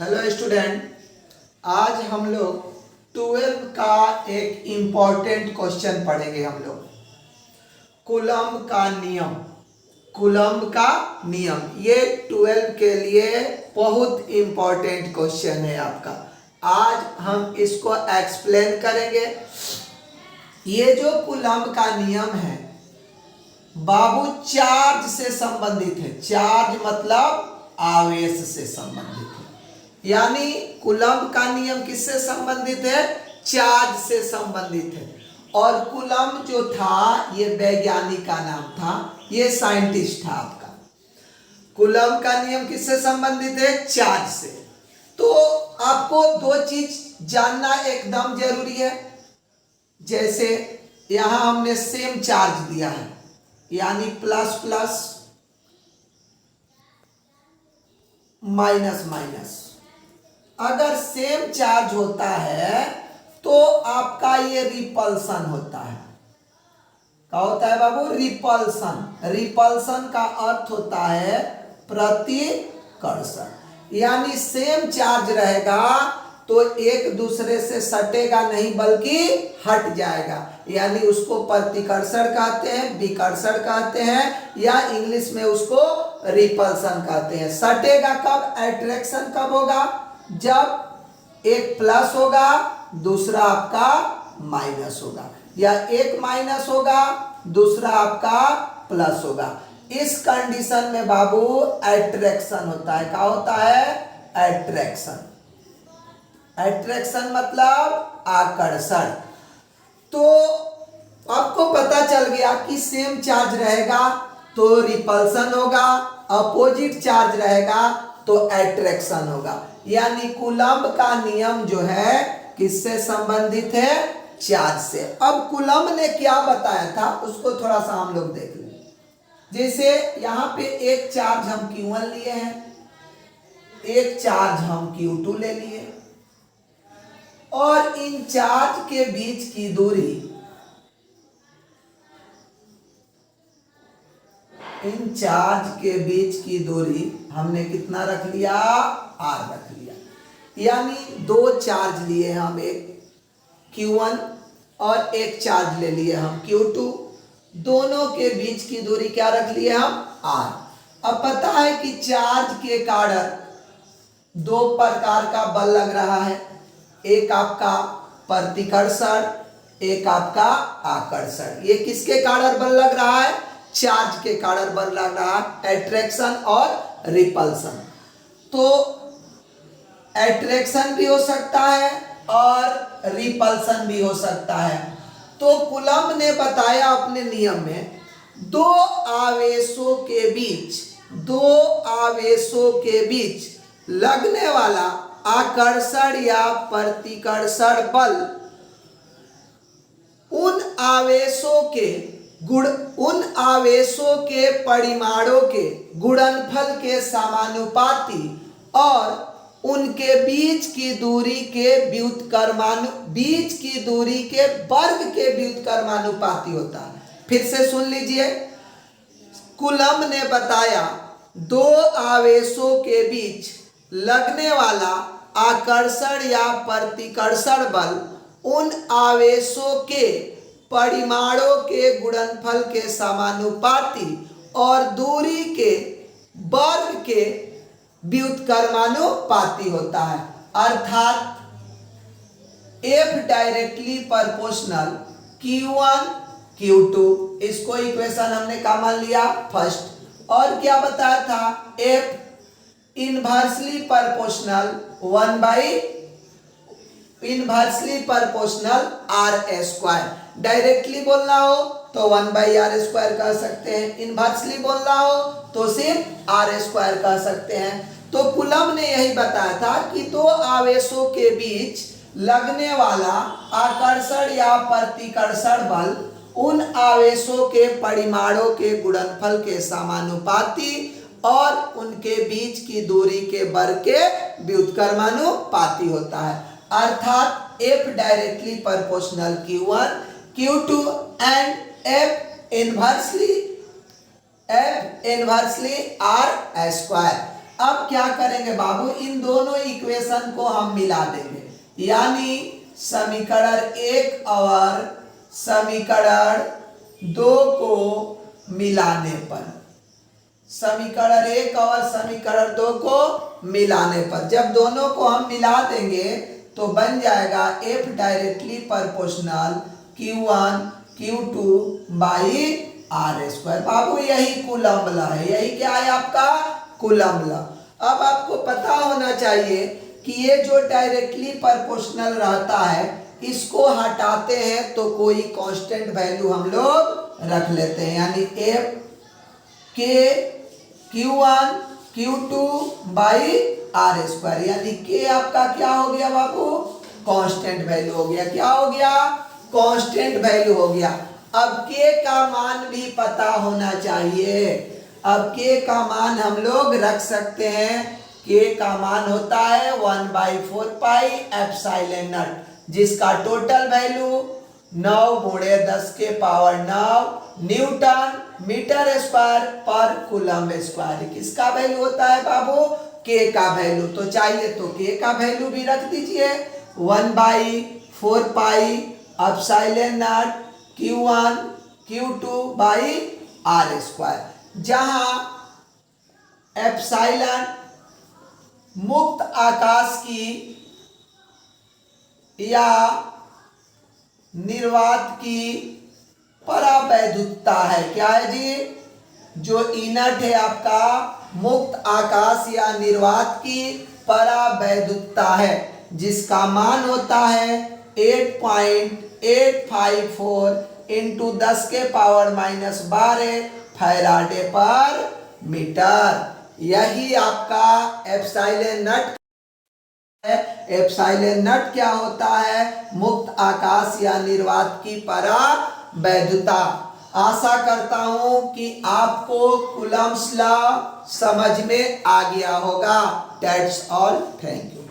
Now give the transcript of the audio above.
Hello student, आज हम लोग 12 का एक इम्पॉर्टेंट क्वेश्चन पढ़ेंगे। हम लोग कूलम्ब का नियम। कूलम्ब का नियम ये 12 के लिए बहुत इम्पॉर्टेंट क्वेश्चन है आपका। आज हम इसको एक्सप्लेन करेंगे। ये जो कूलम्ब का नियम है बाबू चार्ज से संबंधित है। चार्ज मतलब आवेश से संबंधित है। यानी कूलम्ब का नियम किससे संबंधित है? चार्ज से संबंधित है। और कूलम्ब जो था ये वैज्ञानिक का नाम था, ये साइंटिस्ट था आपका। कूलम्ब का नियम किससे संबंधित है? चार्ज से। तो आपको दो चीज जानना एकदम जरूरी है। जैसे यहां हमने सेम चार्ज दिया है, यानी प्लस प्लस माइनस माइनस। अगर सेम चार्ज होता है तो आपका ये रिपल्सन होता है। क्या होता है बाबू? रिपल्सन। रिपल्सन का अर्थ होता है प्रतिकर्षण। यानी सेम चार्ज रहेगा तो एक दूसरे से सटेगा नहीं बल्कि हट जाएगा, यानी उसको प्रतिकर्षण कहते हैं, विकर्षण कहते हैं, या इंग्लिश में उसको रिपल्सन कहते हैं। सटेगा कब? अट्रैक्शन कब होगा? जब एक प्लस होगा दूसरा आपका माइनस होगा, या एक माइनस होगा दूसरा आपका प्लस होगा। इस कंडीशन में बाबू अट्रैक्शन होता है। क्या होता है? अट्रैक्शन। अट्रैक्शन मतलब आकर्षण। तो आपको पता चल गया कि सेम चार्ज रहेगा तो रिपल्सन होगा, अपोजिट चार्ज रहेगा तो अट्रैक्शन होगा। यानी कूलम्ब का नियम जो है किससे संबंधित है? चार्ज से। अब कूलम्ब ने क्या बताया था उसको थोड़ा सा हम लोग देख लें। जैसे यहां पे एक चार्ज हम Q1 लिए हैं, एक चार्ज हम Q2 ले लिए, और इन चार्ज के बीच की दूरी, इन चार्ज के बीच की दूरी हमने कितना रख लिया? R रख लिया। यानी दो चार्ज लिए हम, एक Q1 और एक चार्ज ले लिए हम Q2। दोनों के बीच की दूरी क्या रख लिए हम? R। अब पता है कि चार्ज के कारण दो प्रकार का बल लग रहा है। एक आपका प्रतिकर्षण, एक आपका आकर्षण। ये किसके कारण बल लग रहा है? चार्ज के कारण बल लग रहा है, अट्रैक्शन और रिपल्सन। तो अट्रैक्शन भी हो सकता है और रिपल्सन भी हो सकता है। तो कूलम्ब ने बताया अपने नियम में दो आवेशों के बीच लगने वाला आकर्षण या प्रतिकर्षण बल उन आवेशों के परिमाणों के गुणनफल के समानुपाती और उनके बीच की दूरी के वर्ग के व्युत्क्रमानुपाती होता है। फिर से सुन लीजिए। कूलम्ब ने बताया दो आवेशों के बीच लगने वाला आकर्षण या प्रतिकर्षण बल उन आवेशों के परिमाणों के गुणनफल के समानुपाती और दूरी के वर्ग के व्युत्क्रमानुपाती होता है। अर्थात F directly proportional Q1 Q2, इसको इक्वेशन हमने क्या मान लिया? फर्स्ट। और क्या बताया था? F inversely proportional inversely proportional R square. Directly बोलना हो तो 1/R स्क्वायर कह सकते हैं, इनवर्सली बोलना हो तो सिर्फ R स्क्वायर कह सकते हैं। तो कूलम्ब ने यही बताया था कि दो आवेशों के बीच लगने वाला आकर्षण या प्रतिकर्षण बल उन आवेशों के परिमाणों के गुणनफल के समानुपाती और उनके बीच की दूरी के वर्ग के व्युत्क्रमानुपाती होता है। अर्थात F directly proportional Q1 Q2 and F inversely R square. अब क्या करेंगे बाबू, इन दोनों इक्वेशन को हम मिला देंगे, यानी समीकरण 1 और समीकरण 2 को मिलाने पर, समीकरण 1 और समीकरण 2 को मिलाने पर जब दोनों को हम मिला देंगे तो बन जाएगा F directly proportional Q1 Q2 by are square. बाबू यही कूलम्ब लॉ है, यही क्या है आपका कूलम्ब लॉ। अब आपको पता होना चाहिए कि ये जो डायरेक्टली प्रोपोर्शनल रहता है इसको हटाते हैं तो कोई कांस्टेंट वैल्यू हम लोग रख लेते हैं, यानी F के Q1 Q2 by are square, यानी K आपका क्या हो गया बाबू, कांस्टेंट वैल्यू हो गया। क्या हो गया, कांस्टेंट वैल्यू हो गया। अब K का मान भी पता होना चाहिए। अब K का मान हम लोग रख सकते हैं। K का मान होता है 1/4 पाई एप्सिलॉन नॉट, जिसका टोटल वैल्यू 9 गुणे 10 के पावर 9 न्यूटन मीटर स्क्वायर पर कूलम्ब स्क्वायर। किसका वैल्यू होता है बाबू, K का वैल्यू। तो चाहिए तो K का वैल्यू भी रख दीजिए 1/4 pi epsilon naught Q1 Q2 by are square, जहां एप्सिलॉन मुक्त आकाश की या निर्वात की परावैद्युतता है। क्या है जी, जो इनर्ट है आपका मुक्त आकाश या निर्वात की परावैद्युतता है, जिसका मान होता है 8.854 इंटू 10 के पावर -12 फैराडे पर मीटर। यही आपका एप्सिलॉन नॉट है। एप्सिलॉन नॉट क्या होता है, मुक्त आकाश या निर्वात की परावैद्युतता। आशा करता हूं कि आपको कूलम्ब्स लॉ समझ में आ गया होगा। That's all, thank you.